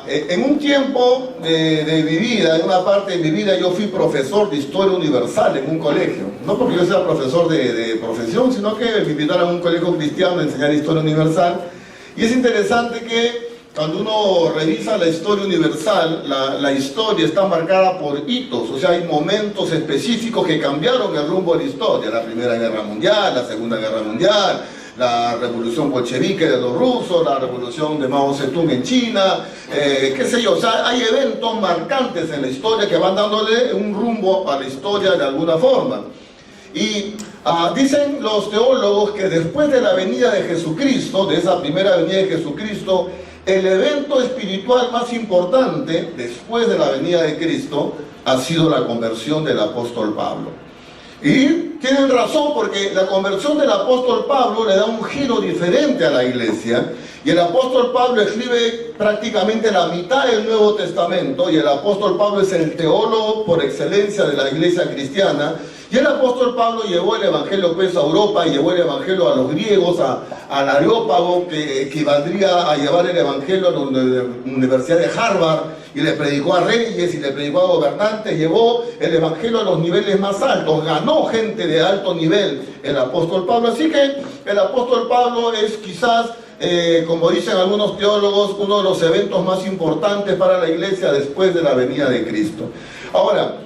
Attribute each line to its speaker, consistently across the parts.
Speaker 1: En un tiempo de mi vida, en una parte de mi vida, yo fui profesor de Historia Universal en un colegio. No porque yo sea profesor de profesión, sino que me invitaron a un colegio cristiano a enseñar Historia Universal. Y es interesante que cuando uno revisa la Historia Universal, la historia está marcada por hitos, o sea, hay momentos específicos que cambiaron el rumbo de la historia. La Primera Guerra Mundial, la Segunda Guerra Mundial, la revolución bolchevique de los rusos, la revolución de Mao Zedong en China, qué sé yo, o sea, hay eventos marcantes en la historia que van dándole un rumbo a la historia de alguna forma. Y dicen los teólogos que después de la venida de Jesucristo, de esa primera venida de Jesucristo, el evento espiritual más importante después de la venida de Cristo ha sido la conversión del apóstol Pablo. Y tienen razón, porque la conversión del apóstol Pablo le da un giro diferente a la iglesia. Y el apóstol Pablo escribe prácticamente la mitad del Nuevo Testamento, y el apóstol Pablo es el teólogo por excelencia de la iglesia cristiana. Y el apóstol Pablo llevó el evangelio pues a Europa, y llevó el evangelio a los griegos, al Areópago, que equivaldría a llevar el evangelio a la Universidad de Harvard, y le predicó a reyes y le predicó a gobernantes, llevó el evangelio a los niveles más altos, ganó gente de alto nivel el apóstol Pablo. Así que el apóstol Pablo es quizás, como dicen algunos teólogos, uno de los eventos más importantes para la iglesia después de la venida de Cristo. Ahora,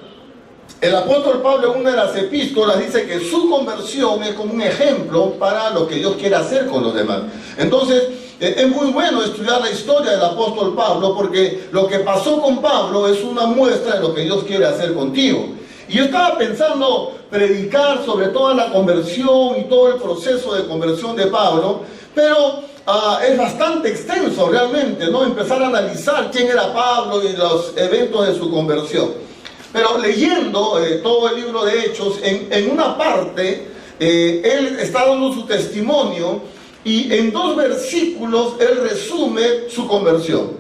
Speaker 1: el apóstol Pablo en una de las epístolas dice que su conversión es como un ejemplo para lo que Dios quiere hacer con los demás. Entonces, es muy bueno estudiar la historia del apóstol Pablo, porque lo que pasó con Pablo es una muestra de lo que Dios quiere hacer contigo. Y yo estaba pensando predicar sobre toda la conversión y todo el proceso de conversión de Pablo, pero es bastante extenso realmente, ¿no? Empezar a analizar quién era Pablo y los eventos de su conversión. Pero leyendo todo el libro de Hechos, en una parte, él está dando su testimonio, y en 2 versículos él resume su conversión.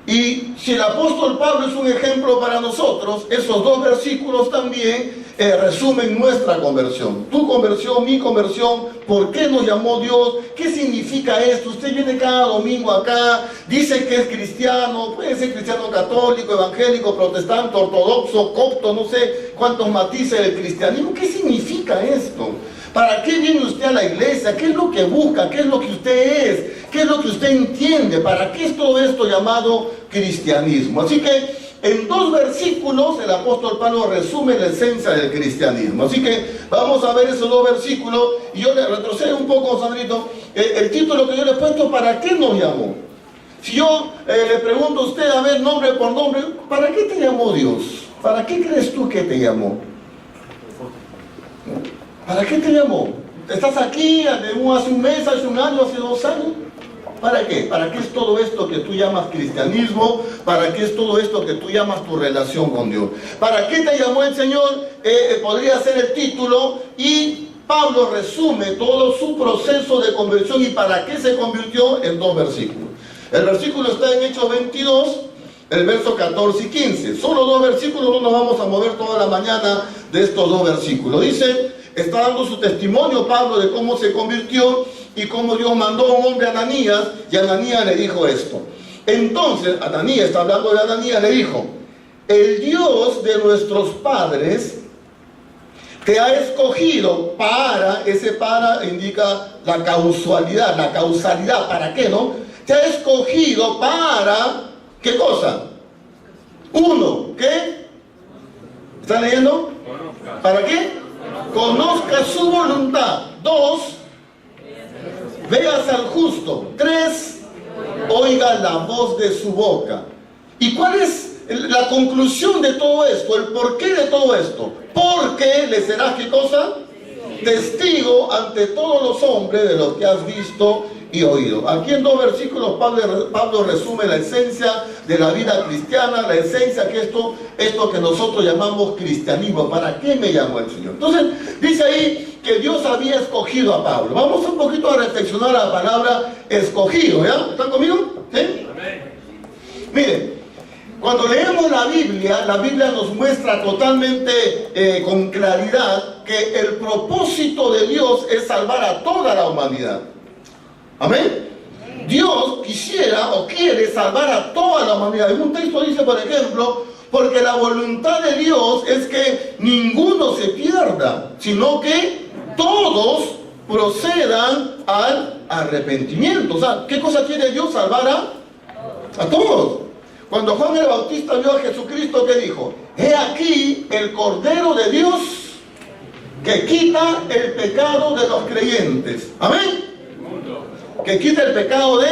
Speaker 1: Y si el apóstol Pablo es un ejemplo para nosotros, esos 2 versículos también resumen nuestra conversión. Tu conversión, mi conversión, ¿por qué nos llamó Dios? ¿Qué significa esto? Usted viene cada domingo acá, dice que es cristiano, puede ser cristiano católico, evangélico, protestante, ortodoxo, copto, no sé cuántos matices del cristianismo. ¿Qué significa esto? ¿Para qué viene usted a la iglesia? ¿Qué es lo que busca? ¿Qué es lo que usted es? ¿Qué es lo que usted entiende? ¿Para qué es todo esto llamado cristianismo? Así que en 2 versículos el apóstol Pablo resume la esencia del cristianismo. Así que vamos a ver esos 2 versículos, y yo le retrocedo un poco, Sandrito. El título que yo le he puesto: ¿para qué nos llamó? Si yo le pregunto a usted, a ver, nombre por nombre, ¿para qué te llamó Dios? ¿Para qué crees tú que te llamó? ¿Para qué te llamó? ¿Estás aquí hace un mes, hace un año, hace 2 años? ¿Para qué? ¿Para qué es todo esto que tú llamas cristianismo? ¿Para qué es todo esto que tú llamas tu relación con Dios? ¿Para qué te llamó el Señor? Podría ser el título, y Pablo resume todo su proceso de conversión y para qué se convirtió en 2 versículos. El versículo está en Hechos 22, el verso 14 y 15. Solo 2 versículos, no nos vamos a mover toda la mañana de estos 2 versículos. Dice, está dando su testimonio Pablo de cómo se convirtió y cómo Dios mandó a un hombre, Ananías, y Ananías le dijo esto. Entonces, Ananías, está hablando de Ananías, le dijo: el Dios de nuestros padres te ha escogido para, ese para indica la causalidad, ¿para qué, no? Te ha escogido para, ¿qué cosa? 1, ¿qué? ¿Están leyendo? ¿Para qué? Conozca su voluntad. 2, veas al justo. 3, oiga la voz de su boca. ¿Y cuál es la conclusión de todo esto? ¿El porqué de todo esto? Porque le serás, ¿qué cosa? Testigo ante todos los hombres de lo que has visto y oído. Aquí en 2 versículos Pablo resume la esencia de la vida cristiana, la esencia que esto que nosotros llamamos cristianismo. ¿Para qué me llamó el Señor? Entonces dice ahí que Dios había escogido a Pablo. Vamos un poquito a reflexionar la palabra escogido, ¿ya? ¿Están conmigo? ¿Sí? Amén. Miren, cuando leemos la Biblia nos muestra totalmente con claridad que el propósito de Dios es salvar a toda la humanidad. Amén. Dios quisiera o quiere salvar a toda la humanidad. En un texto dice, por ejemplo, porque la voluntad de Dios es que ninguno se pierda, sino que todos procedan al arrepentimiento. O sea, ¿qué cosa quiere Dios? Salvar a todos. Cuando Juan el Bautista vio a Jesucristo, ¿qué dijo? He aquí el Cordero de Dios que quita el pecado de los creyentes. Amén. Que quita el pecado de...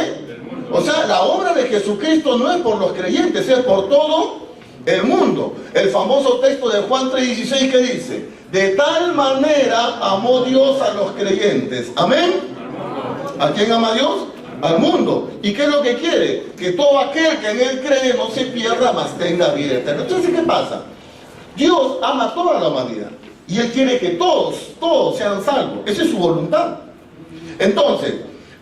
Speaker 1: O sea, la obra de Jesucristo no es por los creyentes, es por todo el mundo. El famoso texto de Juan 3:16 que dice: de tal manera amó Dios a los creyentes. Amén. ¿A quién ama Dios? Al mundo. ¿Y qué es lo que quiere? Que todo aquel que en Él cree no se pierda, mas tenga vida eterna. Entonces, ¿qué pasa? Dios ama a toda la humanidad y Él quiere que todos sean salvos. Esa es su voluntad. Entonces,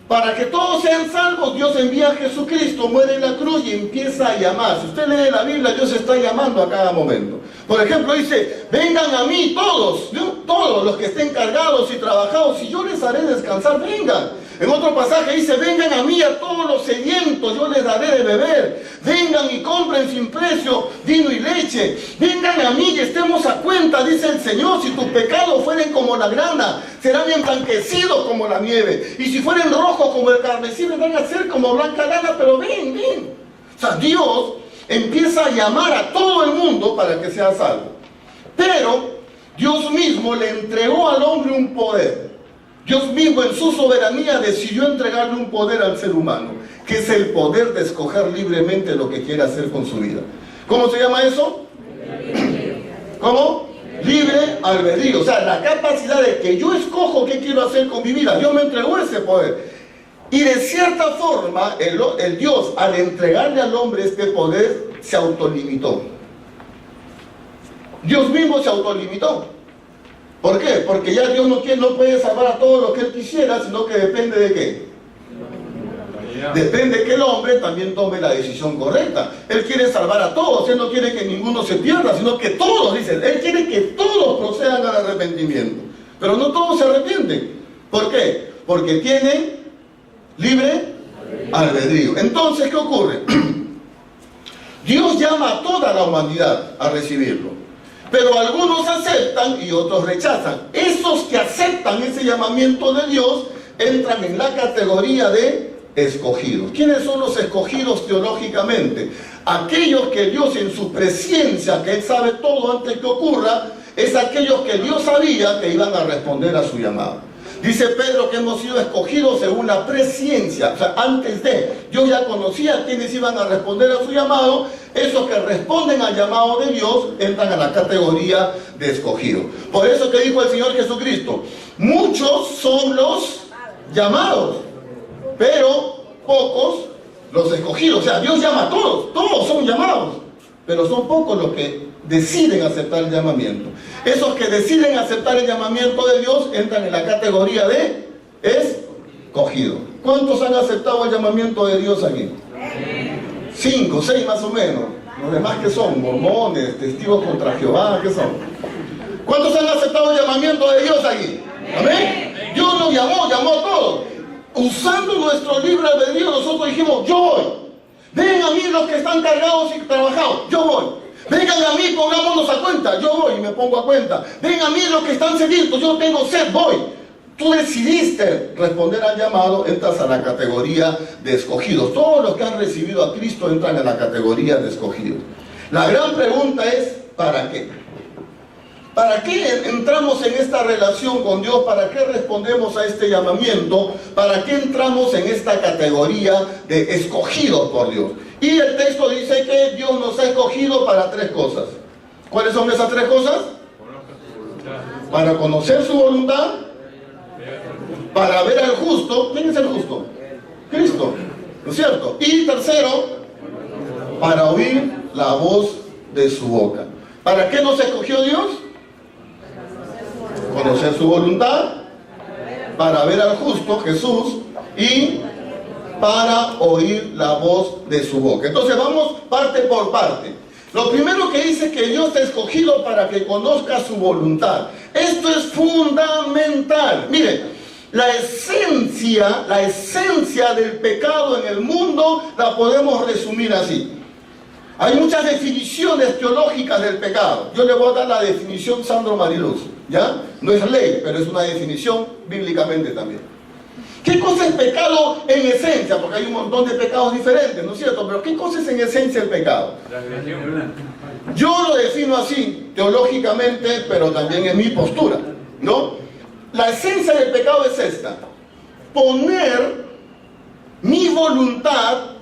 Speaker 1: para que todos sean salvos, Dios envía a Jesucristo, muere en la cruz y empieza a llamar. Si usted lee la Biblia, Dios está llamando a cada momento. Por ejemplo, dice: vengan a mí todos, ¿no? Todos los que estén cargados y trabajados, y yo les haré descansar, vengan. En otro pasaje dice: vengan a mí a todos los sedientos, yo les daré de beber. Vengan y compren sin precio vino y leche. Vengan a mí y estemos a cuenta, dice el Señor. Si tus pecados fueren como la grana, serán emblanquecidos como la nieve. Y si fueren rojos como el carmesí, van a ser como blanca lana. Pero ven. O sea, Dios empieza a llamar a todo el mundo para que sea salvo. Pero Dios mismo le entregó al hombre un poder. Dios mismo en su soberanía decidió entregarle un poder al ser humano, que es el poder de escoger libremente lo que quiere hacer con su vida. ¿Cómo se llama eso? ¿Cómo? Libre albedrío. O sea, la capacidad de que yo escojo qué quiero hacer con mi vida. Dios me entregó ese poder. Y de cierta forma, el Dios, al entregarle al hombre este poder, se autolimitó. Dios mismo se autolimitó. ¿Por qué? Porque ya Dios no puede salvar a todos los que Él quisiera, sino que depende de qué. Depende que el hombre también tome la decisión correcta. Él quiere salvar a todos, Él no quiere que ninguno se pierda, sino que todos, dice, Él quiere que todos procedan al arrepentimiento. Pero no todos se arrepienten. ¿Por qué? Porque tienen libre albedrío. Entonces, ¿qué ocurre? Dios llama a toda la humanidad a recibirlo. Pero algunos aceptan y otros rechazan. Esos que aceptan ese llamamiento de Dios entran en la categoría de escogidos. ¿Quiénes son los escogidos teológicamente? Aquellos que Dios en su presciencia, que Él sabe todo antes que ocurra, es aquellos que Dios sabía que iban a responder a su llamado. Dice Pedro que hemos sido escogidos según la presciencia, o sea, antes de. Dios ya conocía quiénes iban a responder a su llamado. Esos que responden al llamado de Dios entran a la categoría de escogidos. Por eso que dijo el Señor Jesucristo: muchos son los llamados, pero pocos los escogidos. O sea, Dios llama a todos son llamados, pero son pocos los que deciden aceptar el llamamiento. Esos que deciden aceptar el llamamiento de Dios entran en la categoría de escogido. ¿Cuántos han aceptado el llamamiento de Dios aquí? 5, 6 más o menos. Los demás, ¿qué son? Mormones, testigos contra Jehová, ¿qué son? ¿Cuántos han aceptado el llamamiento de Dios aquí? ¿Amén? Dios nos llamó a todos. Usando nuestro libre albedrío, nosotros dijimos: yo voy. Ven a mí los que están cargados y trabajados, yo voy. Vengan a mí, pongámonos a cuenta, yo voy y me pongo a cuenta. Ven a mí los que están sedientos, yo tengo sed, voy. Tú decidiste responder al llamado, entras a la categoría de escogidos. Todos los que han recibido a Cristo entran en la categoría de escogidos. La gran pregunta es: ¿para qué? ¿Para qué entramos en esta relación con Dios? ¿Para qué respondemos a este llamamiento? ¿Para qué entramos en esta categoría de escogidos por Dios? Y el texto dice que Dios nos ha escogido para 3 cosas. ¿Cuáles son esas 3 cosas? Para conocer su voluntad, para ver al justo. ¿Quién es el justo? Cristo, ¿no es cierto? Y tercero, para oír la voz de su boca. ¿Para qué nos escogió Dios? Conocer su voluntad, para ver al justo, Jesús, y para oír la voz de su boca. Entonces vamos parte por parte. Lo primero que dice es que Dios te ha escogido para que conozcas su voluntad. Esto es fundamental. Mire, la esencia del pecado en el mundo la podemos resumir así. Hay muchas definiciones teológicas del pecado. Yo le voy a dar la definición Sandro Mariluz, ¿ya? No es ley, pero es una definición bíblicamente también. ¿Qué cosa es pecado en esencia? Porque hay un montón de pecados diferentes, ¿no es cierto? Pero ¿qué cosa es en esencia el pecado? Yo lo defino así, teológicamente, pero también es mi postura, ¿no? La esencia del pecado es esta: poner mi voluntad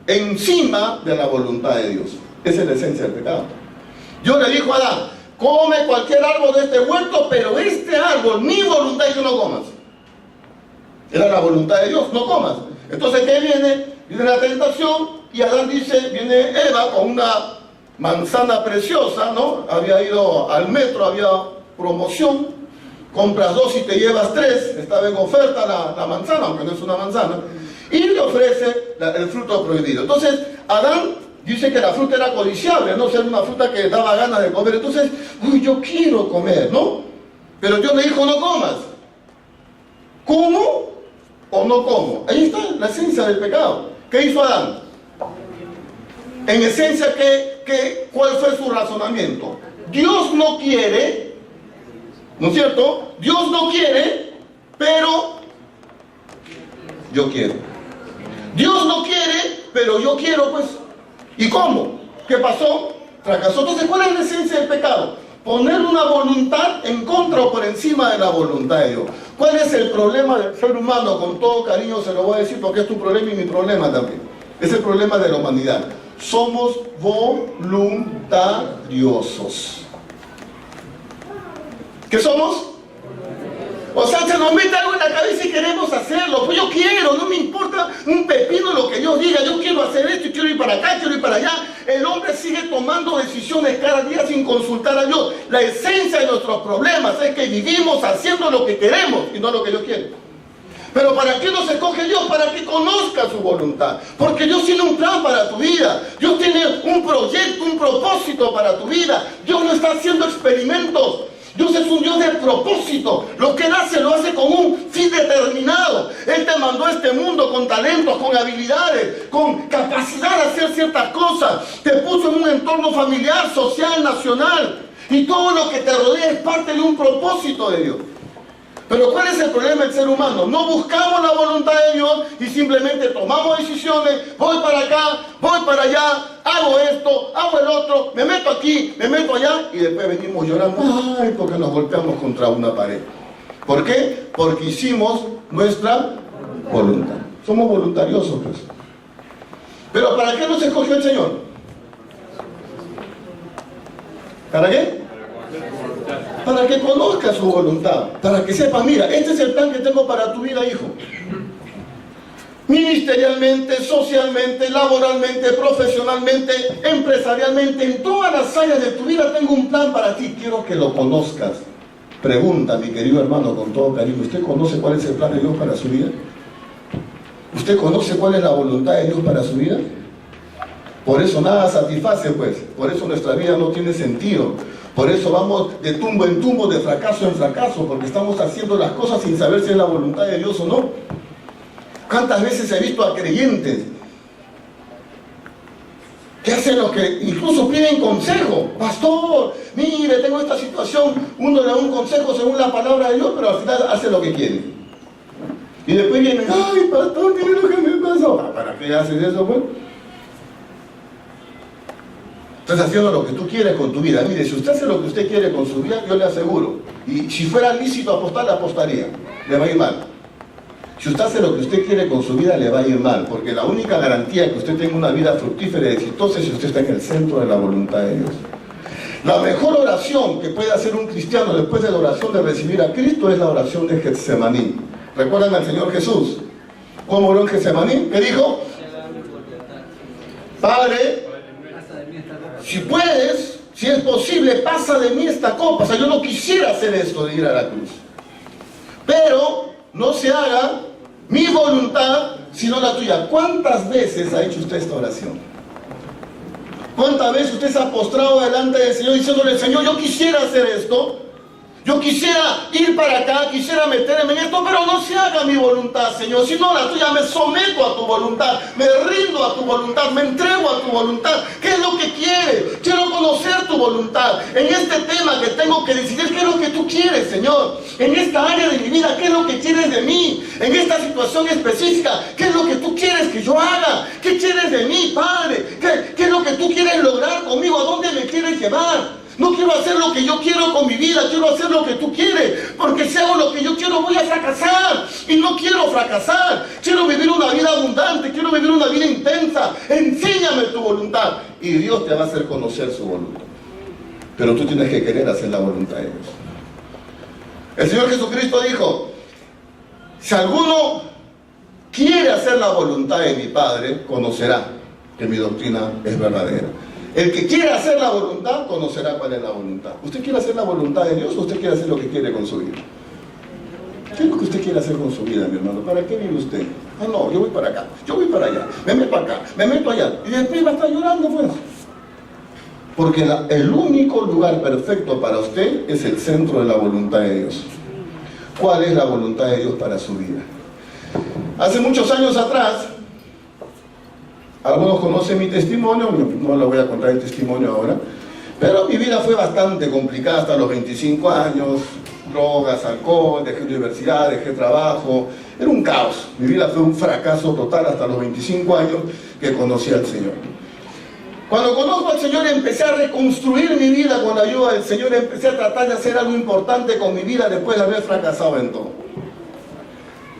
Speaker 1: encima de la voluntad de Dios. Esa es la esencia del pecado. Dios le dijo a Adán: come cualquier árbol de este huerto, pero este árbol, mi voluntad es que no comas. Era la voluntad de Dios, no comas. Entonces, ¿qué viene? Viene la tentación y Adán dice, viene Eva con una manzana preciosa, ¿no? Había ido al metro, había promoción, compras 2 y te llevas 3, estaba en oferta la manzana, aunque no es una manzana, y le ofrece el fruto prohibido. Entonces, Adán dice que la fruta era codiciable, no, o sea, era una fruta que daba ganas de comer. Entonces, uy, yo quiero comer, ¿no? Pero Dios le dijo, no comas. ¿Cómo o no como? Ahí está la esencia del pecado. ¿Qué hizo Adán? En esencia, ¿cuál fue su razonamiento? Dios no quiere, ¿no es cierto? Dios no quiere, pero yo quiero. Dios no quiere, pero yo quiero, pues. ¿Y cómo? ¿Qué pasó? Fracasó. Entonces, ¿cuál es la esencia del pecado? Poner una voluntad en contra o por encima de la voluntad de Dios. ¿Cuál es el problema del ser humano? Con todo cariño se lo voy a decir porque es tu problema y mi problema también. Es el problema de la humanidad. Somos voluntariosos. ¿Qué somos? O sea, se nos mete algo en la cabeza y queremos hacerlo. Pues yo quiero, no me importa un pepino lo que Dios diga. Yo quiero hacer esto y quiero ir para acá, quiero ir para allá. El hombre sigue tomando decisiones cada día sin consultar a Dios. La esencia de nuestros problemas es que vivimos haciendo lo que queremos y no lo que Dios quiere. Pero ¿para qué nos escoge Dios? Para que conozca su voluntad. Porque Dios tiene un plan para tu vida. Dios tiene un proyecto, un propósito para tu vida. Dios no está haciendo experimentos. Dios es un Dios de propósito. Lo que Él hace, lo hace con un fin determinado. Él te mandó a este mundo con talentos, con habilidades, con capacidad de hacer ciertas cosas. Te puso en un entorno familiar, social, nacional. Y todo lo que te rodea es parte de un propósito de Dios. Pero ¿cuál es el problema del ser humano? No buscamos la voluntad de Dios y simplemente tomamos decisiones. Voy para acá, voy para allá, hago esto, hago el otro, me meto aquí, me meto allá y después venimos llorando, ay, porque nos golpeamos contra una pared. ¿Por qué? Porque hicimos nuestra voluntad. Somos voluntariosos, pues. Pero ¿para qué nos escogió el Señor? ¿Para qué? Para que conozca su voluntad, para que sepa, mira, este es el plan que tengo para tu vida, hijo. Ministerialmente, socialmente, laboralmente, profesionalmente, empresarialmente, en todas las áreas de tu vida tengo un plan para ti, quiero que lo conozcas. Pregunta, mi querido hermano, con todo cariño, ¿usted conoce cuál es el plan de Dios para su vida? ¿Usted conoce cuál es la voluntad de Dios para su vida? Por eso nada satisface, pues, por eso nuestra vida no tiene sentido. Por eso vamos de tumbo en tumbo, de fracaso en fracaso, porque estamos haciendo las cosas sin saber si es la voluntad de Dios o no. ¿Cuántas veces he visto a creyentes que hacen lo que incluso piden consejo? Pastor, mire, tengo esta situación. Uno le da un consejo según la palabra de Dios, pero al final hace lo que quiere. Y después vienen, ay, pastor, mire lo que me pasó. ¿Para qué haces eso, pues? Estás haciendo lo que tú quieres con tu vida. Mire, si usted hace lo que usted quiere con su vida, yo le aseguro, y si fuera lícito apostar, le apostaría, le va a ir mal. Si usted hace lo que usted quiere con su vida, le va a ir mal, porque la única garantía de que usted tenga una vida fructífera y exitosa es si usted está en el centro de la voluntad de Dios. La mejor oración que puede hacer un cristiano después de la oración de recibir a Cristo es la oración de Getsemaní. ¿Recuerdan al Señor Jesús? ¿Cómo oró en Getsemaní? ¿Qué dijo? Padre, si puedes, si es posible, pasa de mí esta copa. O sea, yo no quisiera hacer esto de ir a la cruz. Pero no se haga mi voluntad, sino la tuya. ¿Cuántas veces ha hecho usted esta oración? ¿Cuántas veces usted se ha postrado delante del Señor diciéndole, Señor, yo quisiera hacer esto, Yo quisiera ir para acá, quisiera meterme en esto, pero no se haga mi voluntad, Señor, sino la tuya. Me someto a tu voluntad, me rindo a tu voluntad, me entrego a tu voluntad. ¿Qué es lo que quieres? Quiero conocer tu voluntad. En este tema que tengo que decidir, ¿qué es lo que tú quieres, Señor? En esta área de mi vida, ¿qué es lo que quieres de mí? En esta situación específica, ¿qué es lo que tú quieres que yo haga? ¿Qué quieres de mí, Padre? ¿Qué es lo que tú quieres lograr conmigo? ¿A dónde me quieres llevar? No quiero hacer lo que yo quiero con mi vida, quiero hacer lo que tú quieres, porque si hago lo que yo quiero voy a fracasar, y no quiero fracasar. Quiero vivir una vida abundante, quiero vivir una vida intensa. Enséñame tu voluntad, y Dios te va a hacer conocer su voluntad. Pero tú tienes que querer hacer la voluntad de Dios. El Señor Jesucristo dijo: si alguno quiere hacer la voluntad de mi Padre, conocerá que mi doctrina es verdadera. El que quiera hacer la voluntad, conocerá cuál es la voluntad. ¿Usted quiere hacer la voluntad de Dios o usted quiere hacer lo que quiere con su vida? ¿Qué es lo que usted quiere hacer con su vida, mi hermano? ¿Para qué vive usted? Ah, no, yo voy para acá, yo voy para allá, me meto acá, me meto allá. Y después va a estar llorando, pues. Porque el único lugar perfecto para usted es el centro de la voluntad de Dios. ¿Cuál es la voluntad de Dios para su vida? Hace muchos años atrás, algunos conocen mi testimonio, no les voy a contar el testimonio ahora, pero mi vida fue bastante complicada hasta los 25 años, drogas, alcohol, dejé universidad, dejé trabajo, era un caos. Mi vida fue un fracaso total hasta los 25 años que conocí al Señor. Cuando conozco al Señor empecé a reconstruir mi vida con la ayuda del Señor, empecé a tratar de hacer algo importante con mi vida después de haber fracasado en todo.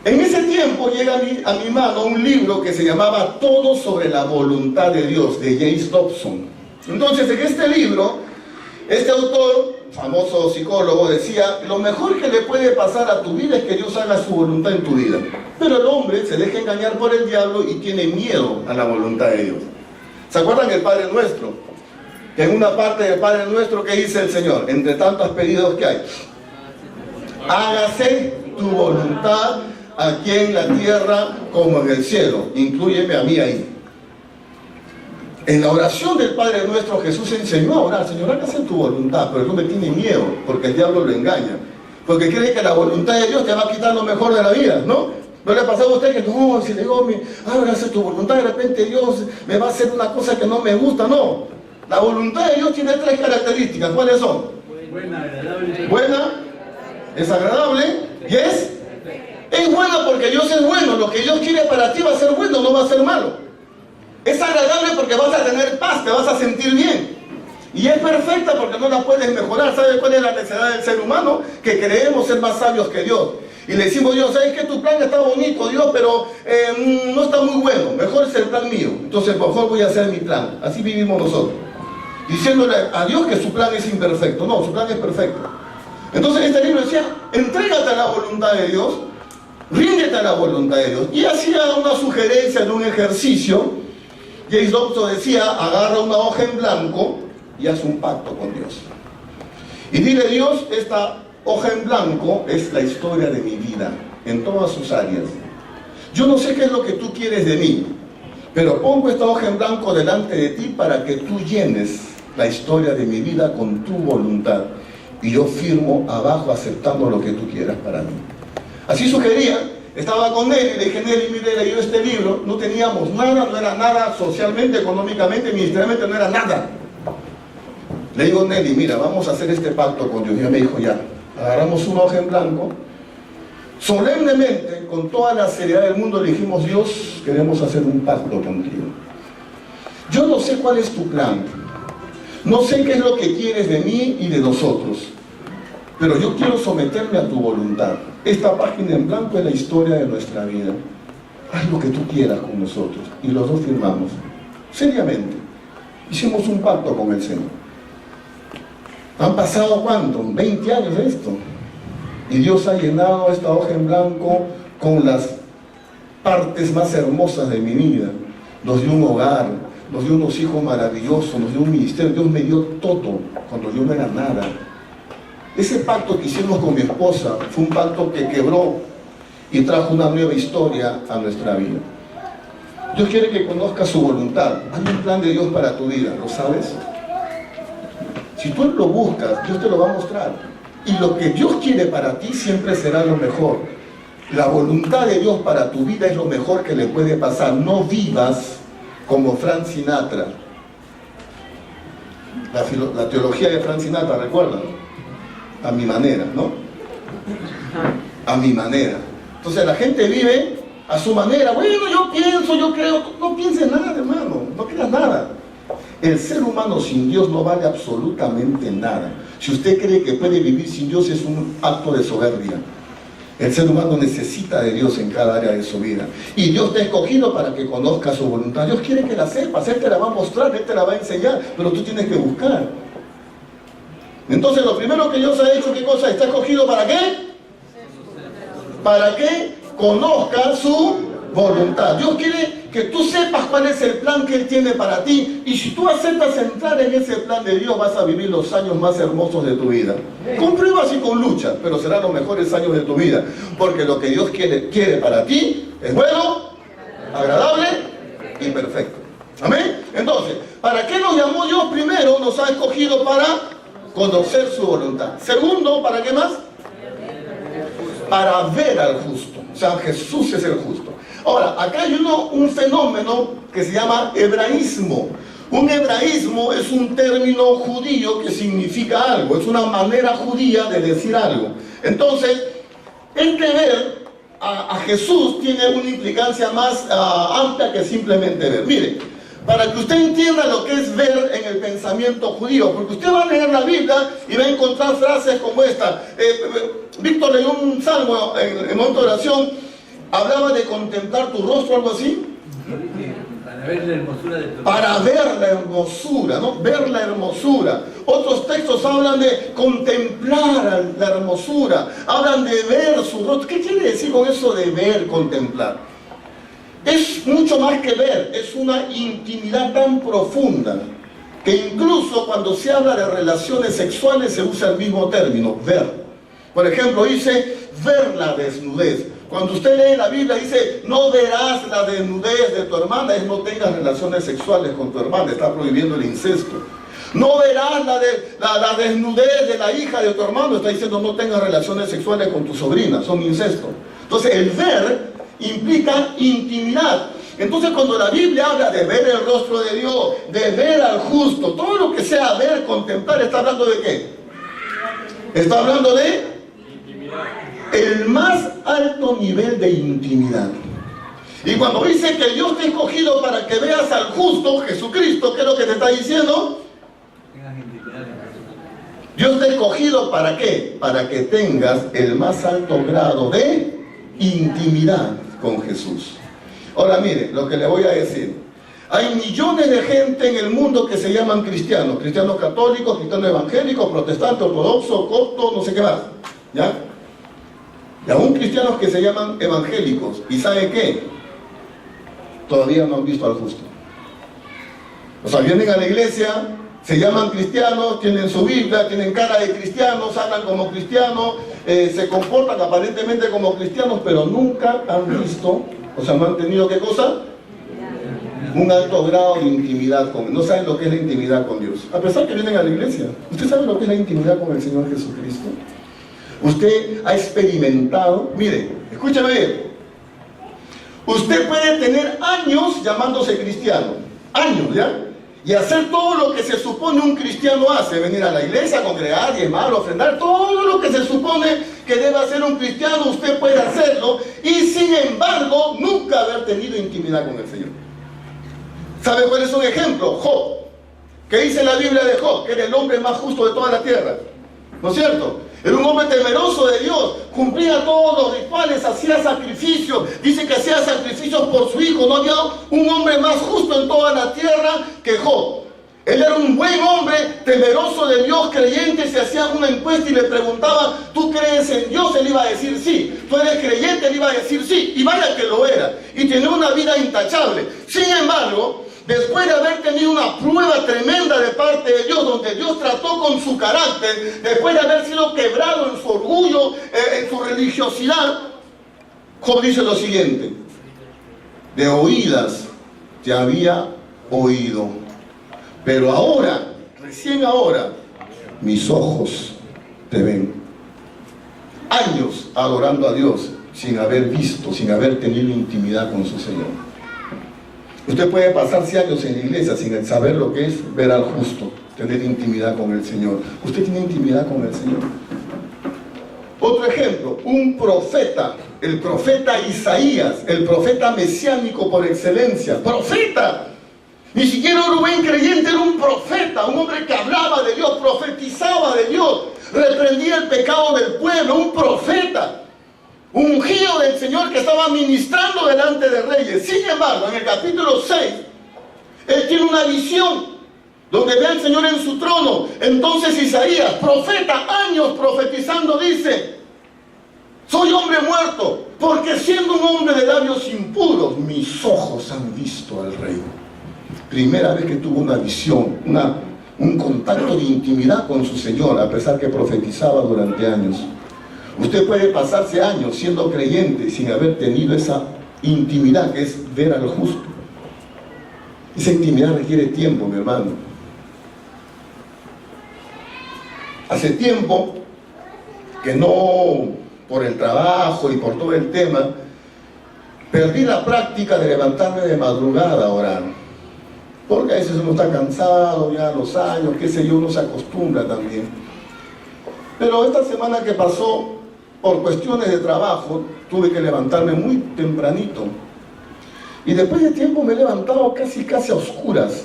Speaker 1: En ese tiempo llega a mi mano un libro que se llamaba Todo sobre la voluntad de Dios, de James Dobson. Entonces, en este libro, este autor, famoso psicólogo, decía: lo mejor que le puede pasar a tu vida es que Dios haga su voluntad en tu vida. Pero el hombre se deja engañar por el diablo y tiene miedo a la voluntad de Dios. ¿Se acuerdan del Padre Nuestro? Que en una parte del Padre Nuestro, ¿qué dice el Señor? Entre tantos pedidos que hay: hágase tu voluntad aquí en la tierra como en el cielo. Inclúyeme a mí ahí. En la oración del Padre Nuestro, Jesús enseñó a orar: Señor, hágase tu voluntad. Pero el hombre tiene miedo porque el diablo lo engaña, porque cree que la voluntad de Dios te va a quitar lo mejor de la vida, ¿no? ¿No le ha pasado a usted que no, si le digo, hágase tu voluntad, de repente Dios me va a hacer una cosa que no me gusta? No. La voluntad de Dios tiene tres características. ¿Cuáles son? Buena, agradable. Buena, es agradable y es buena, porque Dios es bueno. Lo que Dios quiere para ti va a ser bueno, no va a ser malo. Es agradable porque vas a tener paz, te vas a sentir bien. Y es perfecta porque no la puedes mejorar. ¿Sabes cuál es la necesidad del ser humano? Que creemos ser más sabios que Dios. Y le decimos: Dios, ¿sabes que tu plan está bonito, Dios, pero no está muy bueno? Mejor es el plan mío. Entonces, mejor voy a hacer mi plan. Así vivimos nosotros, diciéndole a Dios que su plan es imperfecto. No, su plan es perfecto. Entonces este libro decía: entrégate a la voluntad de Dios, ríndete a la voluntad de Dios. Y hacía una sugerencia de un ejercicio. James Dobson decía: agarra una hoja en blanco y haz un pacto con Dios. Y dile: Dios, esta hoja en blanco es la historia de mi vida, en todas sus áreas. Yo no sé qué es lo que tú quieres de mí, pero pongo esta hoja en blanco delante de ti para que tú llenes la historia de mi vida con tu voluntad. Y yo firmo abajo aceptando lo que tú quieras para mí. Así sugería. Estaba con Nelly, le dije: Nelly, mire, leí este libro, no teníamos nada, no era nada socialmente, económicamente, ministerialmente, no era nada. Le digo: Nelly, mira, vamos a hacer este pacto con Dios. Y ella me dijo: ya. Agarramos una hoja en blanco, solemnemente, con toda la seriedad del mundo, le dijimos: Dios, queremos hacer un pacto contigo. Yo no sé cuál es tu plan, no sé qué es lo que quieres de mí y de nosotros, pero yo quiero someterme a tu voluntad. Esta página en blanco es la historia de nuestra vida. Haz lo que tú quieras con nosotros. Y los dos firmamos, seriamente. Hicimos un pacto con el Señor. Han pasado, ¿cuánto? 20 años de esto. Y Dios ha llenado esta hoja en blanco con las partes más hermosas de mi vida. Nos dio un hogar, nos dio unos hijos maravillosos, nos dio un ministerio. Dios me dio todo cuando yo no era nada. Ese pacto que hicimos con mi esposa fue un pacto que quebró y trajo una nueva historia a nuestra vida. Dios quiere que conozcas su voluntad. Hay un plan de Dios para tu vida, ¿lo sabes? Si tú lo buscas, Dios te lo va a mostrar. Y lo que Dios quiere para ti siempre será lo mejor. La voluntad de Dios para tu vida es lo mejor que le puede pasar. No vivas como Frank Sinatra. La teología de Frank Sinatra, ¿recuerdan? A mi manera, ¿no? A mi manera. Entonces la gente vive a su manera. Bueno, yo pienso, yo creo. No pienses nada, hermano. No creas nada. El ser humano sin Dios no vale absolutamente nada. Si usted cree que puede vivir sin Dios, es un acto de soberbia. El ser humano necesita de Dios en cada área de su vida. Y Dios te ha escogido para que conozcas su voluntad. Dios quiere que la sepas. Él te la va a mostrar, Él te la va a enseñar. Pero tú tienes que buscar. Entonces lo primero que Dios ha hecho, ¿qué cosa? ¿Está escogido para qué? Para que conozcas su voluntad. Dios quiere que tú sepas cuál es el plan que Él tiene para ti. Y si tú aceptas entrar en ese plan de Dios, vas a vivir los años más hermosos de tu vida. Con pruebas y con luchas, pero serán los mejores años de tu vida. Porque lo que Dios quiere para ti es bueno, agradable y perfecto. Amén. Entonces, ¿para qué nos llamó Dios? Primero, nos ha escogido para conocer su voluntad. Segundo, ¿para qué más? Para ver al justo. O sea, Jesús es el justo. Ahora, acá hay un fenómeno que se llama hebraísmo. Un hebraísmo es un término judío que significa algo, es una manera judía de decir algo. Entonces, este ver a Jesús tiene una implicancia más amplia que simplemente ver. Mire, para que usted entienda lo que es ver en el pensamiento judío, porque usted va a leer la Biblia y va a encontrar frases como esta. Víctor leyó un salmo en momento de oración, hablaba de contemplar tu rostro, algo así.
Speaker 2: Para ver la hermosura de tu...
Speaker 1: Para ver la hermosura, ¿no? Ver la hermosura. Otros textos hablan de contemplar la hermosura, hablan de ver su rostro. ¿Qué quiere decir con eso de ver, contemplar? Es mucho más que ver, es una intimidad tan profunda que incluso cuando se habla de relaciones sexuales se usa el mismo término, ver. Por ejemplo, dice ver la desnudez. Cuando usted lee la Biblia dice no verás la desnudez de tu hermana, es no tengas relaciones sexuales con tu hermana, está prohibiendo el incesto. No verás la desnudez de la hija de tu hermano, está diciendo no tengas relaciones sexuales con tu sobrina, son incesto. Entonces el ver implica intimidad. Entonces cuando la Biblia habla de ver el rostro de Dios, de ver al justo, todo lo que sea ver, contemplar, ¿está hablando de qué? Está hablando de el más alto nivel de intimidad. Y cuando dice que Dios te ha escogido para que veas al justo, Jesucristo, ¿qué es lo que te está diciendo? Dios te ha escogido ¿para qué? Para que tengas el más alto grado de intimidad con Jesús. Ahora mire, lo que le voy a decir. Hay millones de gente en el mundo que se llaman cristianos. Cristianos católicos, cristianos evangélicos, protestantes, ortodoxos, coptos, no sé qué más. ¿Ya? Y aún cristianos que se llaman evangélicos. ¿Y sabe qué? Todavía no han visto al justo. O sea, vienen a la iglesia, se llaman cristianos, tienen su Biblia, tienen cara de cristianos, hablan como cristianos, se comportan aparentemente como cristianos, pero nunca han visto, o sea, no han tenido ¿qué cosa? Un alto grado de intimidad con Él. No saben lo que es la intimidad con Dios. A pesar que vienen a la iglesia. ¿Usted sabe lo que es la intimidad con el Señor Jesucristo? Usted ha experimentado, mire, escúchame bien. Usted puede tener años llamándose cristiano. Años, ¿ya? Y hacer todo lo que se supone un cristiano hace. Venir a la iglesia, congregar, diezmar, ofrendar. Todo lo que se supone que debe hacer un cristiano, usted puede hacerlo. Y sin embargo, nunca haber tenido intimidad con el Señor. ¿Sabe cuál es un ejemplo? Job. ¿Qué dice la Biblia de Job? Que era el hombre más justo de toda la tierra. ¿No es cierto? Era un hombre temeroso de Dios, cumplía todos los rituales, hacía sacrificios, dice que hacía sacrificios por su hijo. No había un hombre más justo en toda la tierra que Job. Él era un buen hombre, temeroso de Dios, creyente. Se hacía una encuesta y le preguntaban, ¿tú crees en Dios? Él iba a decir sí. ¿Tú eres creyente? Él iba a decir sí. Y vaya que lo era. Y tenía una vida intachable. Sin embargo, después de haber tenido una prueba tremenda de parte de Dios, donde Dios trató con su carácter, después de haber sido quebrado en su orgullo, en su religiosidad, Job dice lo siguiente: de oídas te había oído, pero ahora, recién ahora, mis ojos te ven. años adorando a Dios sin haber visto, sin haber tenido intimidad con su Señor. Usted puede pasarse años en la iglesia sin saber lo que es ver al justo, tener intimidad con el Señor. ¿Usted tiene intimidad con el Señor? Otro ejemplo, un profeta, el profeta Isaías, el profeta mesiánico por excelencia. ¡Profeta! Ni siquiera un buen creyente, era un profeta, un hombre que hablaba de Dios, profetizaba de Dios, reprendía el pecado del pueblo, un profeta. Un ungido del Señor que estaba ministrando delante de reyes. Sin embargo, en el capítulo 6, él tiene una visión donde ve al Señor en su trono. Entonces Isaías, profeta, años profetizando, dice: soy hombre muerto, porque siendo un hombre de labios impuros, mis ojos han visto al Rey. Primera vez que tuvo una visión, un contacto de intimidad con su Señor, a pesar que profetizaba durante años. Usted puede pasarse años siendo creyente sin haber tenido esa intimidad que es ver al justo. Esa intimidad requiere tiempo, mi hermano. Hace tiempo que no, por el trabajo y por todo el tema, perdí la práctica de levantarme de madrugada a orar. Porque a veces uno está cansado, ya los años, qué sé yo, uno se acostumbra también. Pero esta semana que pasó, por cuestiones de trabajo, tuve que levantarme muy tempranito. Y después de tiempo me he levantado casi a oscuras.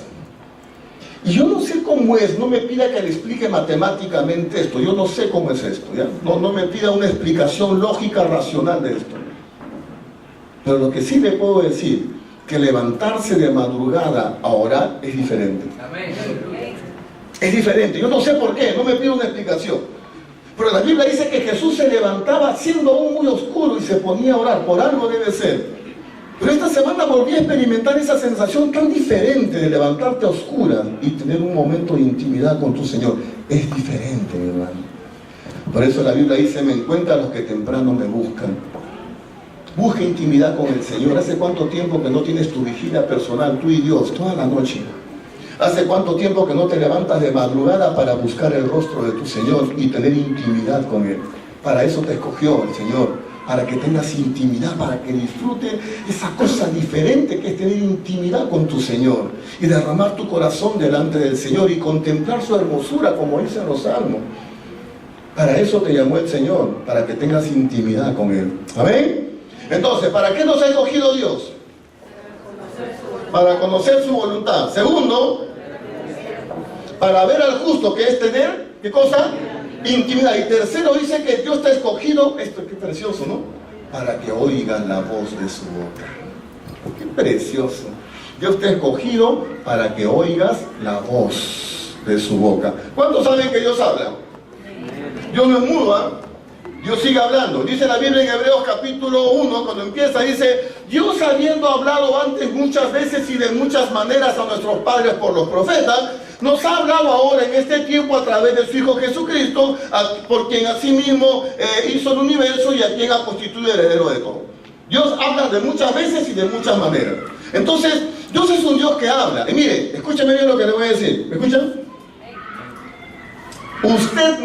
Speaker 1: Y yo no sé cómo es, no me pida que le explique matemáticamente esto, yo no sé cómo es esto, ¿ya? No me pida una explicación lógica, racional de esto. Pero lo que sí le puedo decir, que levantarse de madrugada a orar es diferente. Es diferente, yo no sé por qué, no me pida una explicación. Pero la Biblia dice que Jesús se levantaba siendo aún muy oscuro y se ponía a orar, por algo debe ser. Pero esta semana volví a experimentar esa sensación tan diferente de levantarte a oscuras y tener un momento de intimidad con tu Señor. Es diferente, mi hermano. Por eso la Biblia dice: me encuentra a los que temprano me buscan. Busca intimidad con el Señor. ¿Hace cuánto tiempo que no tienes tu vigilia personal, tú y Dios, toda la noche? ¿Hace cuánto tiempo que no te levantas de madrugada para buscar el rostro de tu Señor y tener intimidad con Él? Para eso te escogió el Señor, para que tengas intimidad, para que disfrutes esa cosa diferente que es tener intimidad con tu Señor y derramar tu corazón delante del Señor y contemplar su hermosura, como dicen los salmos. Para eso te llamó el Señor, para que tengas intimidad con Él. ¿Amén? Entonces, ¿para qué nos ha escogido Dios? Para conocer su voluntad. Segundo, para ver al justo, que es tener, ¿qué cosa? Intimidad. Y tercero, dice que Dios te ha escogido, esto qué precioso, ¿no? Para que oigan la voz de su boca. Qué precioso. Dios te ha escogido para que oigas la voz de su boca. ¿Cuántos saben que Dios habla? Dios no es mudo, ¿eh? Dios sigue hablando. Dice la Biblia en Hebreos capítulo 1, cuando empieza, dice: Dios, habiendo hablado antes muchas veces y de muchas maneras a nuestros padres por los profetas, nos ha hablado ahora en este tiempo a través de su Hijo Jesucristo, por quien asimismo hizo el universo y a quien ha constituido heredero de todo. Dios habla de muchas veces y de muchas maneras. Entonces, Dios es un Dios que habla. Y mire, escúchame bien lo que le voy a decir. ¿Me escuchan? Usted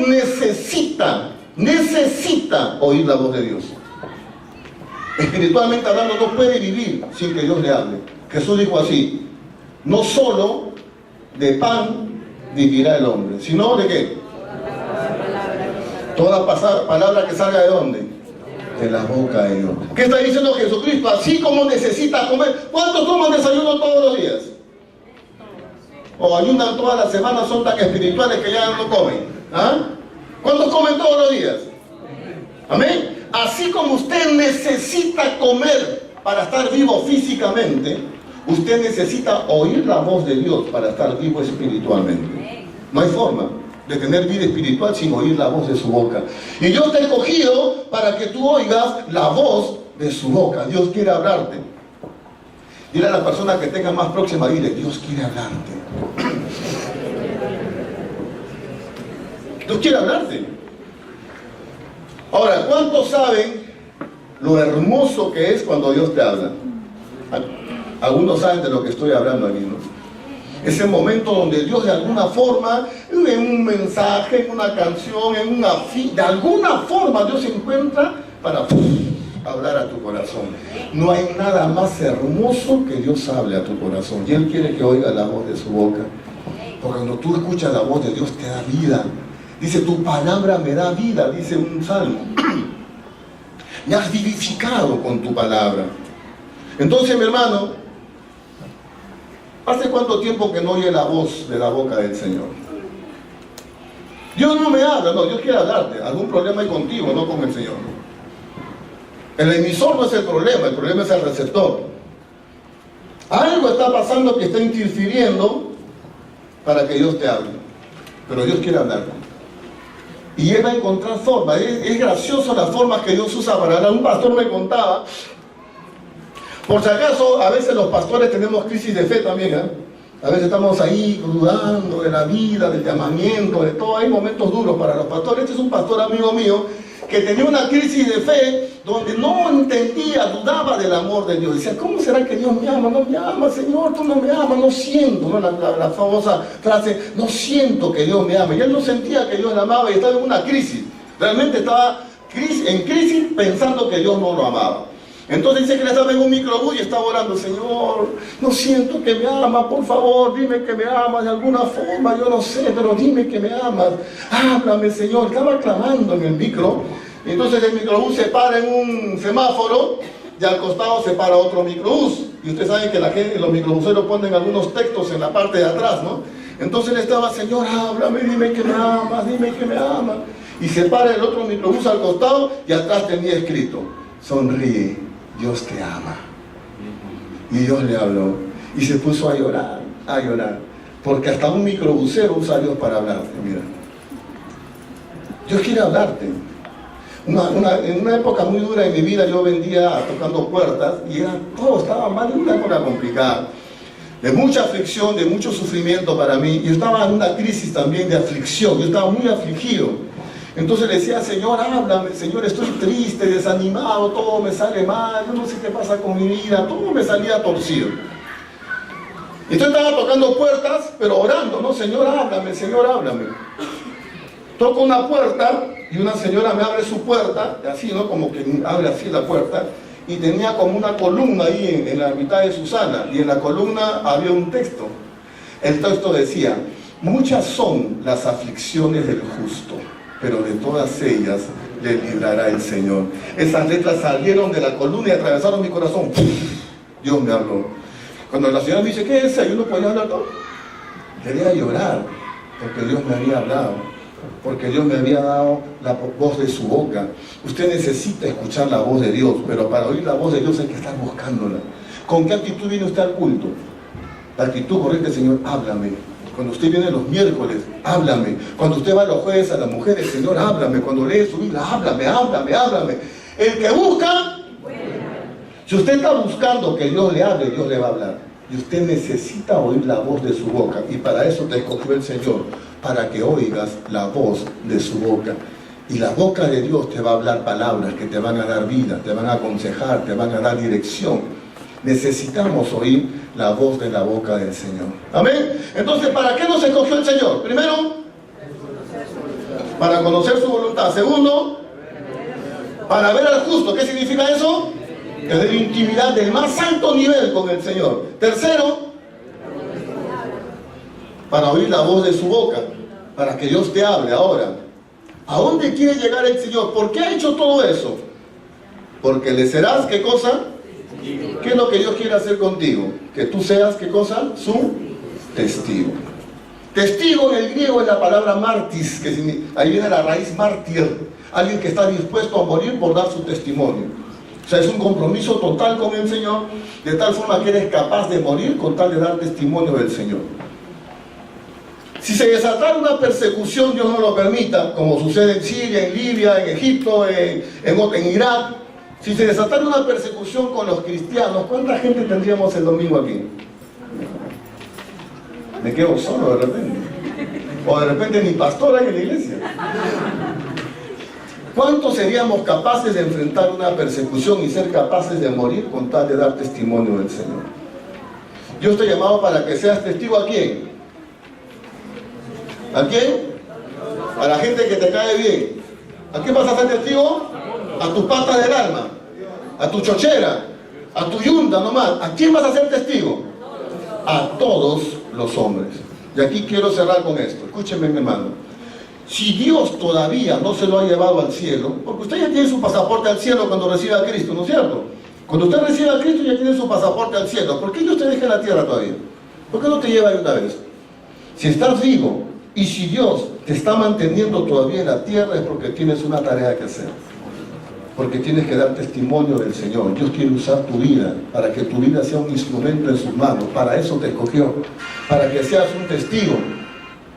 Speaker 1: necesita oír la voz de Dios. Espiritualmente hablando, no puede vivir sin que Dios le hable. Jesús dijo así: no solo de pan vivirá el hombre, sino de ¿qué? Toda palabra que salga ¿de dónde? De la boca de Dios. ¿Qué está diciendo Jesucristo? Así como necesita comer. ¿Cuántos toman desayuno todos los días? O ayunan toda la semana, son tan espirituales que ya no comen. ¿Ah? ¿Cuántos comen todos los días? Amén. Así como usted necesita comer para estar vivo físicamente, usted necesita oír la voz de Dios para estar vivo espiritualmente. No hay forma de tener vida espiritual sin oír la voz de su boca. Y Dios te ha escogido para que tú oigas la voz de su boca. Dios quiere hablarte. Dile a la persona que tenga más próxima, dile: Dios quiere hablarte. Dios quiere hablarte. Ahora, ¿cuántos saben lo hermoso que es cuando Dios te habla? Algunos saben de lo que estoy hablando aquí, ¿no? Ese momento donde Dios de alguna forma, en un mensaje, en una canción, de alguna forma Dios se encuentra para hablar a tu corazón. No hay nada más hermoso que Dios hable a tu corazón. Y Él quiere que oiga la voz de su boca. Porque cuando tú escuchas la voz de Dios te da vida. Dice, tu palabra me da vida, dice un salmo. Me has vivificado con tu palabra. Entonces, mi hermano, ¿hace cuánto tiempo que no oye la voz de la boca del Señor? Dios no me habla, no, Dios quiere hablarte. Algún problema hay contigo, no con el Señor. El emisor no es el problema es el receptor. Algo está pasando que está interfiriendo para que Dios te hable. Pero Dios quiere hablarte. Y Él va a encontrar formas. Es gracioso las formas que Dios usa para hablar. Un pastor me contaba, por si acaso, a veces los pastores tenemos crisis de fe también, ¿eh? A veces estamos ahí dudando de la vida, del llamamiento, de todo. Hay momentos duros para los pastores. Este es un pastor amigo mío que tenía una crisis de fe donde no entendía, dudaba del amor de Dios. Decía, ¿cómo será que Dios me ama? No me ama, Señor, tú no me amas, no siento, ¿no? La famosa frase, no siento que Dios me ama. Y él no sentía que Dios le amaba y estaba en una crisis. Realmente estaba en crisis pensando que Dios no lo amaba. Entonces dice que él estaba en un microbús y estaba orando, Señor, no siento que me amas, por favor, dime que me amas de alguna forma, yo no sé, pero dime que me amas, háblame, Señor. Estaba clamando en el micro, y entonces el microbús se para en un semáforo y al costado se para otro microbús. Y ustedes saben que la gente, los microbuseros ponen algunos textos en la parte de atrás, ¿no? Entonces él estaba, Señor, háblame, dime que me amas, dime que me amas. Y se para el otro microbús al costado y atrás tenía escrito, sonríe, Dios te ama. Y Dios le habló y se puso a llorar, porque hasta un microbusero usa a Dios para hablarte. Mira, Dios quiere hablarte. En una época muy dura de mi vida yo vendía tocando puertas y todo estaba mal, en una época complicada, de mucha aflicción, de mucho sufrimiento para mí. Yo estaba en una crisis también de aflicción, yo estaba muy afligido. Entonces le decía, Señor, háblame, Señor, estoy triste, desanimado, todo me sale mal, yo no sé qué pasa con mi vida, todo me salía torcido. Y entonces estaba tocando puertas, pero orando, ¿no? Señor, háblame, Señor, háblame. Toco una puerta y una señora me abre su puerta, así, ¿no? Como que abre así la puerta, y tenía como una columna ahí en la mitad de su sala, y en la columna había un texto. El texto decía, muchas son las aflicciones del justo, pero de todas ellas le librará el Señor. Esas letras salieron de la columna y atravesaron mi corazón. Dios me habló. Cuando la señora me dice, ¿qué es eso? Yo no podía hablar todo. Quería llorar, porque Dios me había hablado, porque Dios me había dado la voz de su boca. Usted necesita escuchar la voz de Dios, pero para oír la voz de Dios hay que estar buscándola. ¿Con qué actitud viene usted al culto? La actitud correcta, Señor, háblame. Cuando usted viene los miércoles, háblame. Cuando usted va los jueves a las mujeres, Señor, háblame. Cuando lee su Biblia, háblame. El que busca, si usted está buscando que Dios le hable, Dios le va a hablar. Y usted necesita oír la voz de su boca. Y para eso te escogió el Señor, para que oigas la voz de su boca. Y la boca de Dios te va a hablar palabras que te van a dar vida, te van a aconsejar, te van a dar dirección. Necesitamos oír la voz de la boca del Señor. Amén. Entonces, ¿para qué nos escogió el Señor? Primero, para conocer su voluntad. Segundo, para ver al justo. ¿Qué significa eso? Tener intimidad del más alto nivel con el Señor. Tercero, para oír la voz de su boca, para que Dios te hable. Ahora, ¿a dónde quiere llegar el Señor? ¿Por qué ha hecho todo eso? Porque le serás, ¿qué cosa? ¿Qué es lo que Dios quiere hacer contigo? Que tú seas, ¿qué cosa? Su testigo. Testigo en el griego es la palabra martis, que ahí viene la raíz mártir. Alguien que está dispuesto a morir por dar su testimonio. O sea, es un compromiso total con el Señor, de tal forma que eres capaz de morir con tal de dar testimonio del Señor. Si se desatara una persecución, Dios no lo permita, como sucede en Siria, en Libia, en Egipto, en Irak. Si se desatara una persecución con los cristianos, ¿cuánta gente tendríamos el domingo aquí? Me quedo solo de repente. O de repente ni pastor hay en la iglesia. ¿Cuántos seríamos capaces de enfrentar una persecución y ser capaces de morir con tal de dar testimonio del Señor? Dios te ha llamado para que seas testigo. ¿A quién? ¿A quién? A la gente que te cae bien. ¿A quién vas a ser testigo? A tus patas del alma, a tu chochera, a tu yunda nomás. ¿A quién vas a ser testigo? A todos los hombres. Y aquí quiero cerrar con esto. Escúchenme, mi hermano. Si Dios todavía no se lo ha llevado al cielo, porque usted ya tiene su pasaporte al cielo cuando recibe a Cristo, ¿no es cierto? Cuando usted recibe a Cristo ya tiene su pasaporte al cielo. ¿Por qué Dios te deja en la tierra todavía? ¿Por qué no te lleva de una vez? Si estás vivo y si Dios te está manteniendo todavía en la tierra, es porque tienes una tarea que hacer. Porque tienes que dar testimonio del Señor. Dios quiere usar tu vida para que tu vida sea un instrumento en sus manos. Para eso te escogió, para que seas un testigo,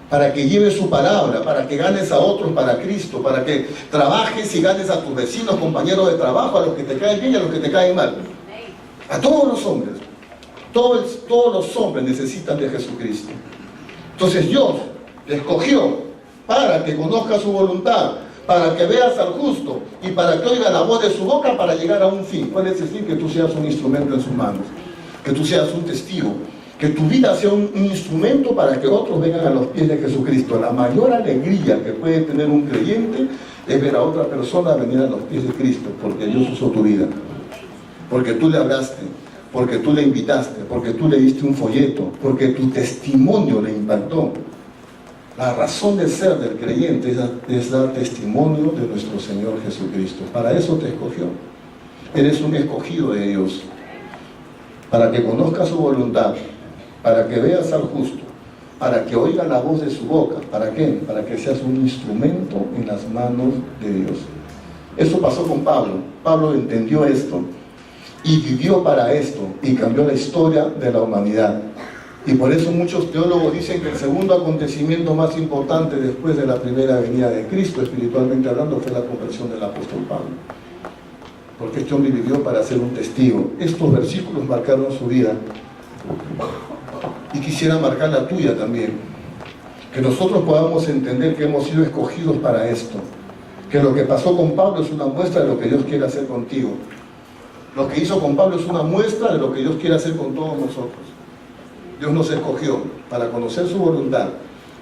Speaker 1: para que lleves su palabra, para que ganes a otros para Cristo, para que trabajes y ganes a tus vecinos, compañeros de trabajo, a los que te caen bien y a los que te caen mal. A todos los hombres. Todos los hombres necesitan de Jesucristo. Entonces Dios te escogió para que conozcas su voluntad, para que veas al justo y para que oiga la voz de su boca para llegar a un fin. ¿Cuál es el fin? Que tú seas un instrumento en sus manos, que tú seas un testigo, que tu vida sea un instrumento para que otros vengan a los pies de Jesucristo. La mayor alegría que puede tener un creyente es ver a otra persona venir a los pies de Cristo, porque Dios usó tu vida, porque tú le hablaste, porque tú le invitaste, porque tú le diste un folleto, porque tu testimonio le impactó. La razón de ser del creyente es dar testimonio de nuestro Señor Jesucristo. Para eso te escogió. Eres un escogido de Dios, para que conozcas su voluntad, para que veas al justo, para que oiga la voz de su boca. ¿Para qué? Para que seas un instrumento en las manos de Dios. Eso pasó con Pablo. Pablo entendió esto y vivió para esto y cambió la historia de la humanidad. Y por eso muchos teólogos dicen que el segundo acontecimiento más importante después de la primera venida de Cristo, espiritualmente hablando, fue la conversión del apóstol Pablo. Porque este hombre vivió para ser un testigo. Estos versículos marcaron su vida. Y quisiera marcar la tuya también. Que nosotros podamos entender que hemos sido escogidos para esto. Que lo que pasó con Pablo es una muestra de lo que Dios quiere hacer contigo. Lo que hizo con Pablo es una muestra de lo que Dios quiere hacer con todos nosotros. Dios nos escogió para conocer su voluntad,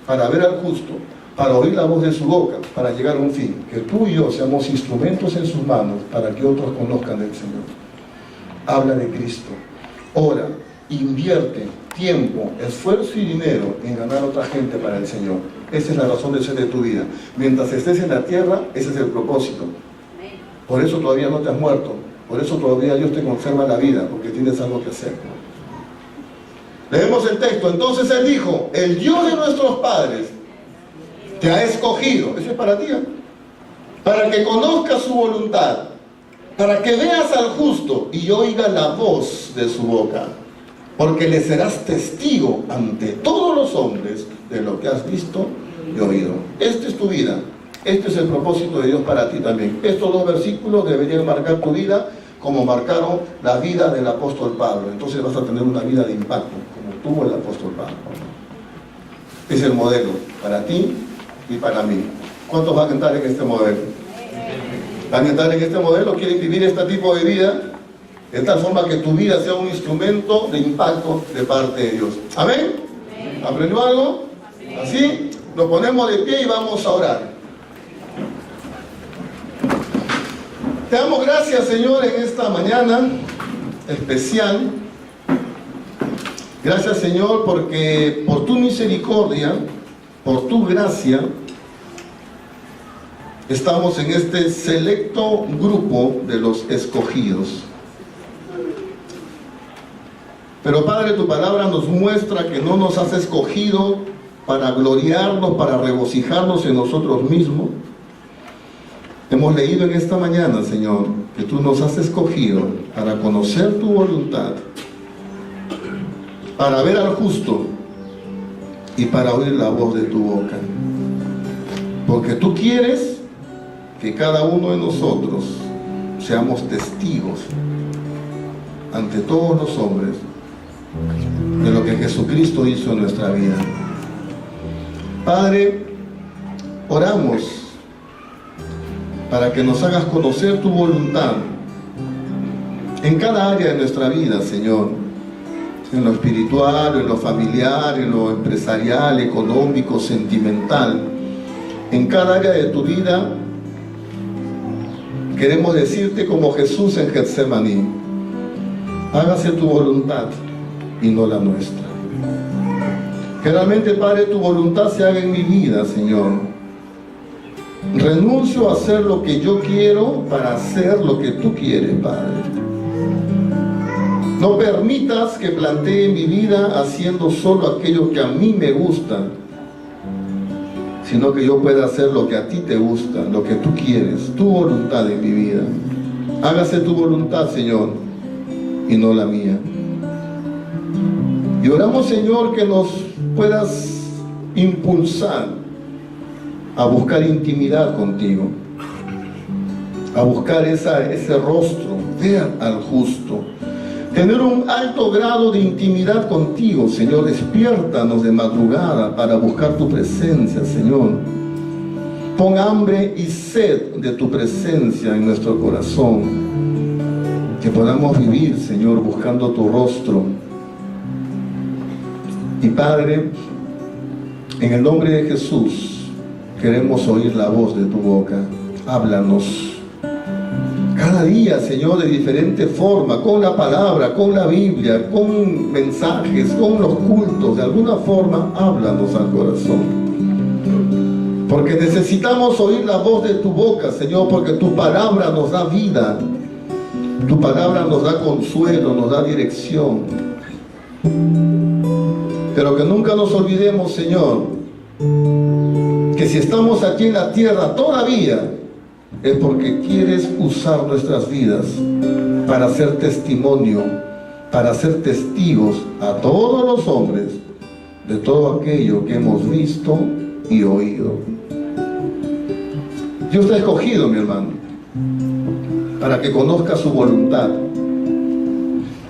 Speaker 1: para ver al justo, para oír la voz de su boca, para llegar a un fin. Que tú y yo seamos instrumentos en sus manos para que otros conozcan del Señor. Habla de Cristo. Ora, invierte tiempo, esfuerzo y dinero en ganar a otra gente para el Señor. Esa es la razón de ser de tu vida. Mientras estés en la tierra, ese es el propósito. Por eso todavía no te has muerto. Por eso todavía Dios te conserva la vida, porque tienes algo que hacer. Leemos el texto. Entonces Él dijo: el Dios de nuestros padres te ha escogido. Eso es para ti, para que conozcas su voluntad, para que veas al justo y oiga la voz de su boca, porque le serás testigo ante todos los hombres de lo que has visto y oído. Esta es tu vida. Este es el propósito de Dios para ti también. Estos dos versículos deberían marcar tu vida como marcaron la vida del apóstol Pablo. Entonces vas a tener una vida de impacto, como tuvo el apóstol Pablo. Es el modelo para ti y para mí. ¿Cuántos van a entrar en este modelo? ¿Van a entrar en este modelo? ¿Quieren vivir este tipo de vida? De tal forma que tu vida sea un instrumento de impacto de parte de Dios. ¿Amén? ¿Aprendió algo? Así, nos ponemos de pie y vamos a orar. Te damos gracias, Señor, en esta mañana especial. Gracias, Señor, porque por tu misericordia, por tu gracia, estamos en este selecto grupo de los escogidos. Pero, Padre, tu palabra nos muestra que no nos has escogido para gloriarnos, para regocijarnos en nosotros mismos. Hemos leído en esta mañana, Señor, que tú nos has escogido para conocer tu voluntad, para ver al justo y para oír la voz de tu boca. Porque tú quieres que cada uno de nosotros seamos testigos ante todos los hombres de lo que Jesucristo hizo en nuestra vida. Padre, oramos para que nos hagas conocer tu voluntad en cada área de nuestra vida, Señor, en lo espiritual, en lo familiar, en lo empresarial, económico, sentimental, en cada área de tu vida. Queremos decirte como Jesús en Getsemaní: hágase tu voluntad y no la nuestra. Que realmente, Padre, tu voluntad se haga en mi vida, Señor. Renuncio a hacer lo que yo quiero para hacer lo que tú quieres, Padre. No permitas que plantee mi vida haciendo solo aquello que a mí me gusta, sino que yo pueda hacer lo que a ti te gusta, lo que tú quieres, tu voluntad en mi vida. Hágase tu voluntad, Señor, y no la mía. Y oramos, Señor, que nos puedas impulsar a buscar intimidad contigo, a buscar ese rostro, ver al justo, tener un alto grado de intimidad contigo, Señor. Despiértanos de madrugada para buscar tu presencia, Señor. Pon hambre y sed de tu presencia en nuestro corazón, que podamos vivir, Señor, buscando tu rostro. Y Padre, en el nombre de Jesús, queremos oír la voz de tu boca. Háblanos cada día, Señor, de diferente forma, con la palabra, con la Biblia, con mensajes, con los cultos. De alguna forma, háblanos al corazón, porque necesitamos oír la voz de tu boca, Señor, porque tu palabra nos da vida, tu palabra nos da consuelo, nos da dirección. Pero que nunca nos olvidemos, Señor, que si estamos aquí en la tierra todavía, es porque quieres usar nuestras vidas para ser testimonio, para ser testigos a todos los hombres de todo aquello que hemos visto y oído. Dios te ha escogido, mi hermano, para que conozcas su voluntad.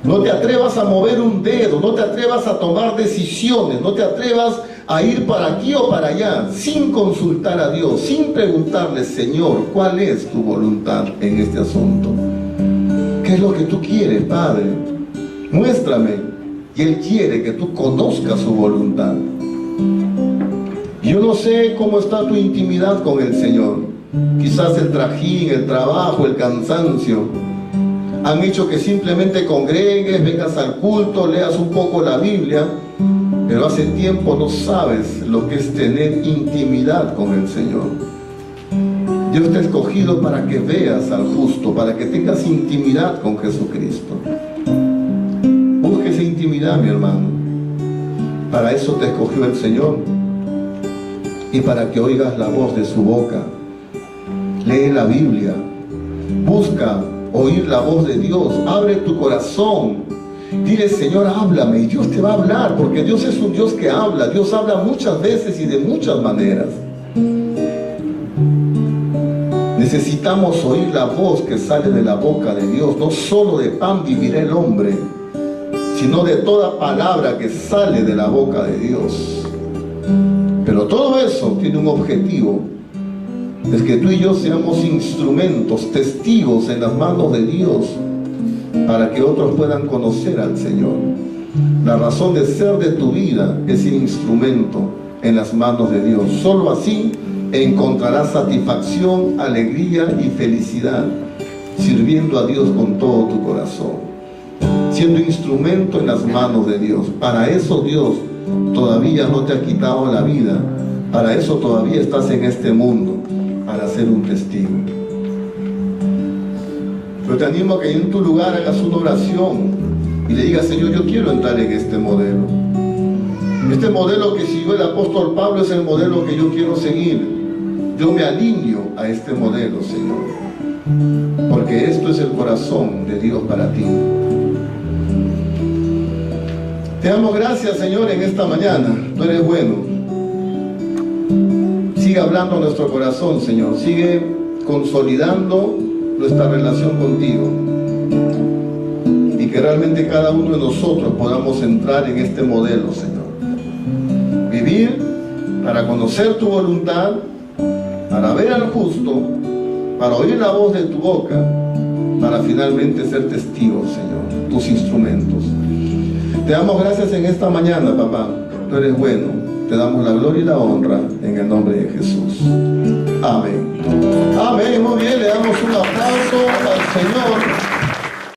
Speaker 1: No te atrevas a mover un dedo, no te atrevas a tomar decisiones, no te atrevas a ir para aquí o para allá sin consultar a Dios, sin preguntarle: Señor, ¿cuál es tu voluntad en este asunto? ¿Qué es lo que tú quieres, Padre? Muéstrame. Y Él quiere que tú conozcas su voluntad. Yo no sé cómo está tu intimidad con el Señor. Quizás el trajín, el trabajo, el cansancio han hecho que simplemente congregues, vengas al culto, leas un poco la Biblia, pero hace tiempo no sabes lo que es tener intimidad con el Señor. Dios te ha escogido para que veas al justo, para que tengas intimidad con Jesucristo. Busque esa intimidad, mi hermano. Para eso te escogió el Señor, y para que oigas la voz de su boca. Lee la Biblia, busca oír la voz de Dios, abre tu corazón, dile: Señor, háblame, y Dios te va a hablar, porque Dios es un Dios que habla. Dios habla muchas veces y de muchas maneras. Necesitamos oír la voz que sale de la boca de Dios. No solo de pan vivirá el hombre, sino de toda palabra que sale de la boca de Dios. Pero todo eso tiene un objetivo: es que tú y yo seamos instrumentos, testigos en las manos de Dios, para que otros puedan conocer al Señor. La razón de ser de tu vida es el instrumento en las manos de Dios. Solo así encontrarás satisfacción, alegría y felicidad, sirviendo a Dios con todo tu corazón, siendo instrumento en las manos de Dios. Para eso Dios todavía no te ha quitado la vida. Para eso todavía estás en este mundo, para ser un testigo. Pero te animo a que en tu lugar hagas una oración y le digas: Señor, yo quiero entrar en este modelo. Este modelo que siguió el apóstol Pablo es el modelo que yo quiero seguir. Yo me alineo a este modelo, Señor, porque esto es el corazón de Dios para ti. Te damos gracias, Señor, en esta mañana. Tú eres bueno. Sigue hablando a nuestro corazón, Señor. Sigue consolidando nuestra relación contigo, y que realmente cada uno de nosotros podamos entrar en este modelo, Señor. Vivir para conocer tu voluntad, para ver al justo, para oír la voz de tu boca, para finalmente ser testigos, Señor, tus instrumentos. Te damos gracias en esta mañana, papá. Tú eres bueno. Te damos la gloria y la honra en el nombre de Jesús. Amén. Amén. Muy bien, le damos un aplauso al Señor.